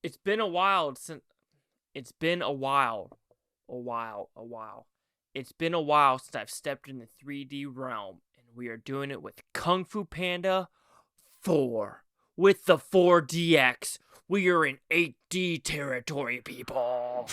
It's been a while since it's been a while. It's been a while since I've stepped in the 3D realm, and we are doing it with Kung Fu Panda 4. With the 4DX, we are in 8D territory, people.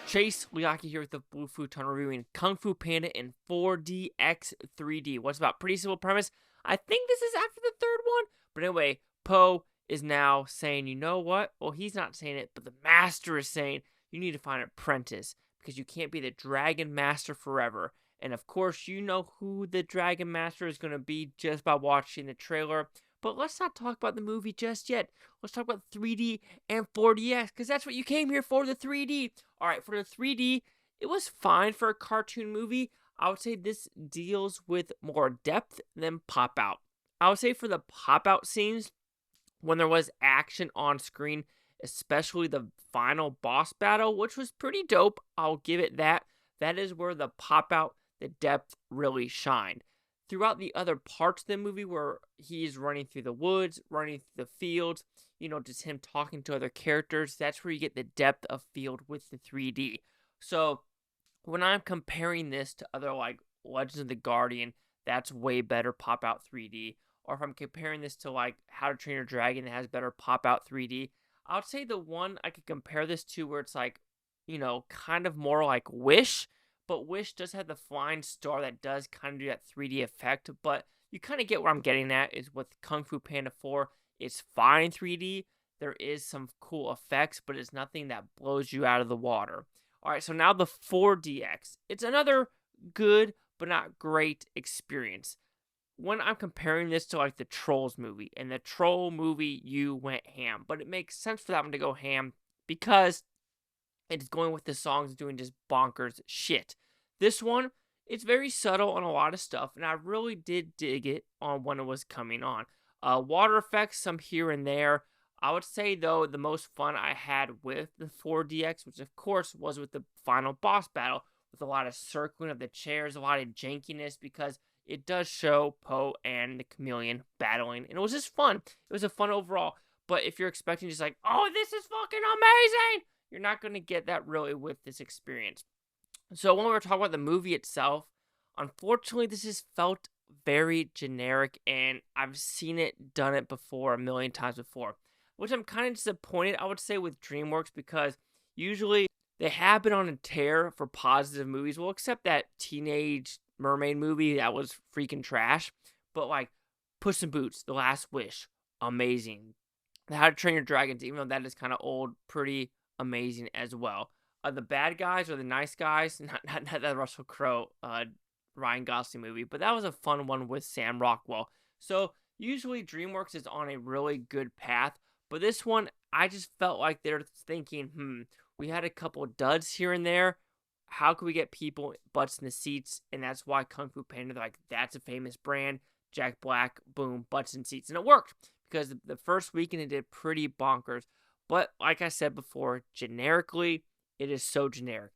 Chase Liaki here with the Blue Futon reviewing Kung Fu Panda in 4DX 3D. What's about? Pretty simple premise. I think this is after the third one. But anyway, Poe is now saying, you know what? Well, he's not saying it, but the master is saying you need to find an apprentice because you can't be the Dragon Master forever. And of course, you know who the Dragon Master is going to be just by watching the trailer. But let's not talk about the movie just yet. Let's talk about 3D and 4DX because that's what you came here for, the 3D. All right, for the 3D, it was fine for a cartoon movie. I would say this deals with more depth than pop out. I would say for the pop out scenes, when there was action on screen, especially the final boss battle, which was pretty dope, I'll give it that. That is where the pop out, the depth really shined. Throughout the other parts of the movie where he's running through the woods, running through the fields, just him talking to other characters, that's where you get the depth of field with the 3D. So when I'm comparing this to other like Legends of the Guardian, that's way better pop out 3D. Or if I'm comparing this to like How to Train Your Dragon that has better pop out 3D, I would say the one I could compare this to where it's like, kind of more like Wish. But Wish does have the flying star that does kind of do that 3D effect. But you kind of get what I'm getting at is with Kung Fu Panda 4, it's fine 3D. There is some cool effects, but it's nothing that blows you out of the water. All right, so now the 4DX. It's another good but not great experience. When I'm comparing this to like the Trolls movie, and the Troll movie, you went ham. But it makes sense for that one to go ham because it's going with the songs doing just bonkers shit. This one, it's very subtle on a lot of stuff, and I really did dig it on when it was coming on. Water effects, some here and there. I would say, though, the most fun I had with the 4DX, which of course was with the final boss battle, with a lot of circling of the chairs, a lot of jankiness, because it does show Poe and the chameleon battling, and it was just fun. It was a fun overall. But if you're expecting just like, oh, this is fucking amazing, you're not going to get that really with this experience. So when we're talking about the movie itself, unfortunately, this has felt very generic, and I've seen it, done it before, a million times before, which I'm kind of disappointed, I would say, with DreamWorks, because usually they have been on a tear for positive movies. Well, except that Teenage Mermaid movie, that was freaking trash. But like Puss in Boots, The Last Wish, amazing. The How to Train Your Dragons, even though that is kind of old, pretty amazing as well. The bad guys or the nice guys, not that Russell Crowe, Ryan Gosling movie, but that was a fun one with Sam Rockwell. So usually DreamWorks is on a really good path, but this one I just felt like they're thinking, we had a couple duds here and there. How can we get people butts in the seats? And that's why Kung Fu Panda, like, that's a famous brand. Jack Black, boom, butts in seats, and it worked because the first weekend it did pretty bonkers. But like I said before, generically, it is so generic.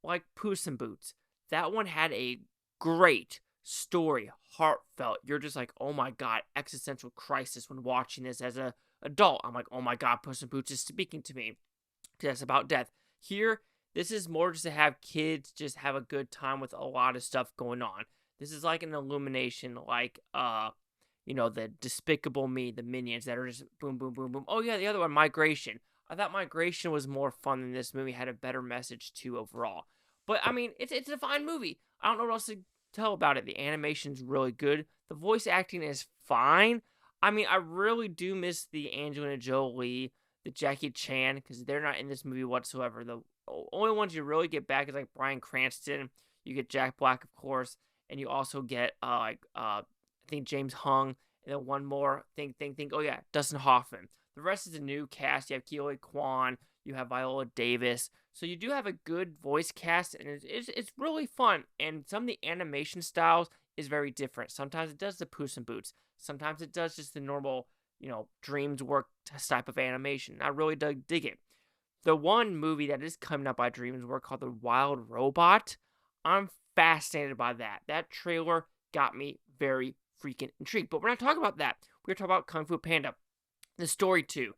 Like Puss in Boots. That one had a great story, heartfelt. You're just like, oh my god, existential crisis when watching this as an adult. I'm like, oh my god, Puss in Boots is speaking to me. Because that's about death. Here, this is more just to have kids just have a good time with a lot of stuff going on. This is like an illumination, like, the Despicable Me, the Minions that are just boom, boom, boom, boom. Oh yeah, the other one, Migration. I thought Migration was more fun than this movie. Had a better message too overall. But I mean, it's a fine movie. I don't know what else to tell about it. The animation's really good. The voice acting is fine. I mean, I really do miss the Angelina Jolie, the Jackie Chan, because they're not in this movie whatsoever. The only ones you really get back is like Bryan Cranston. You get Jack Black, of course, and you also get I think James Hung, and then one more. Think. Oh yeah, Dustin Hoffman. The rest is a new cast. You have Quan. You have Viola Davis. So you do have a good voice cast, and it's really fun. And some of the animation styles is very different. Sometimes it does the Puss in Boots. Sometimes it does just the normal, Dreams Work type of animation. I really dig it. The one movie that is coming up by DreamWorks called The Wild Robot, I'm fascinated by that. That trailer got me very freaking intrigued. But we're not talking about that. We're talking about Kung Fu Panda. The story, too.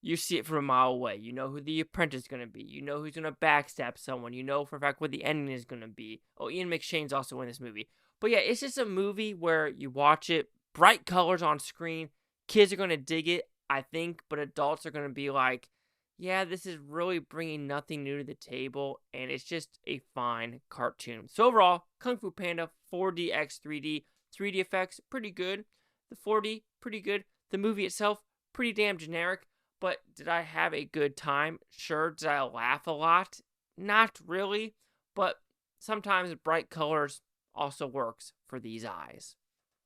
You see it from a mile away. You know who the apprentice is going to be. You know who's going to backstab someone. You know for a fact what the ending is going to be. Oh, Ian McShane's also in this movie. But yeah, it's just a movie where you watch it, bright colors on screen. Kids are going to dig it, I think, but adults are going to be like, yeah, this is really bringing nothing new to the table, and it's just a fine cartoon. So overall, Kung Fu Panda 4DX 3D. 3D effects, pretty good. The 4D, pretty good. The movie itself, pretty damn generic. But did I have a good time? Sure. Did I laugh a lot? Not really. But sometimes bright colors also works for these eyes.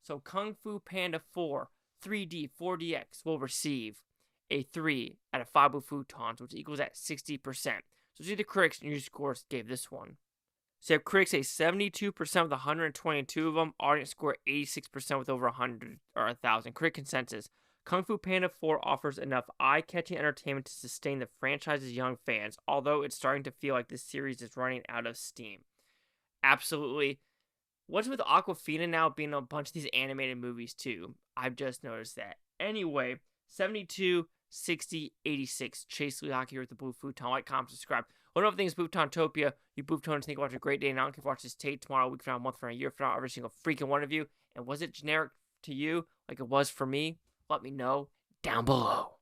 So Kung Fu Panda 4 3D 4DX will receive a 3 out of 5 Futons, which equals at 60%. So see the critics and user scores gave this one. So you have critics say 72% with 122 of them. Audience score 86% with over 100 or 1,000. Critic consensus. Kung Fu Panda 4 offers enough eye-catching entertainment to sustain the franchise's young fans, although it's starting to feel like this series is running out of steam. Absolutely. What's with Awkwafina now being a bunch of these animated movies too? I've just noticed that. Anyway, 72, 60, 86. Chase Lehocky here with the Blue Futon. Like, comment, subscribe. One of the things, Futontopia. You Booftons think watch a great day. And I don't care if you watch this tape tomorrow, a week from now, a month from now, a year from now, every single freaking one of you. And was it generic to you like it was for me? Let me know down below.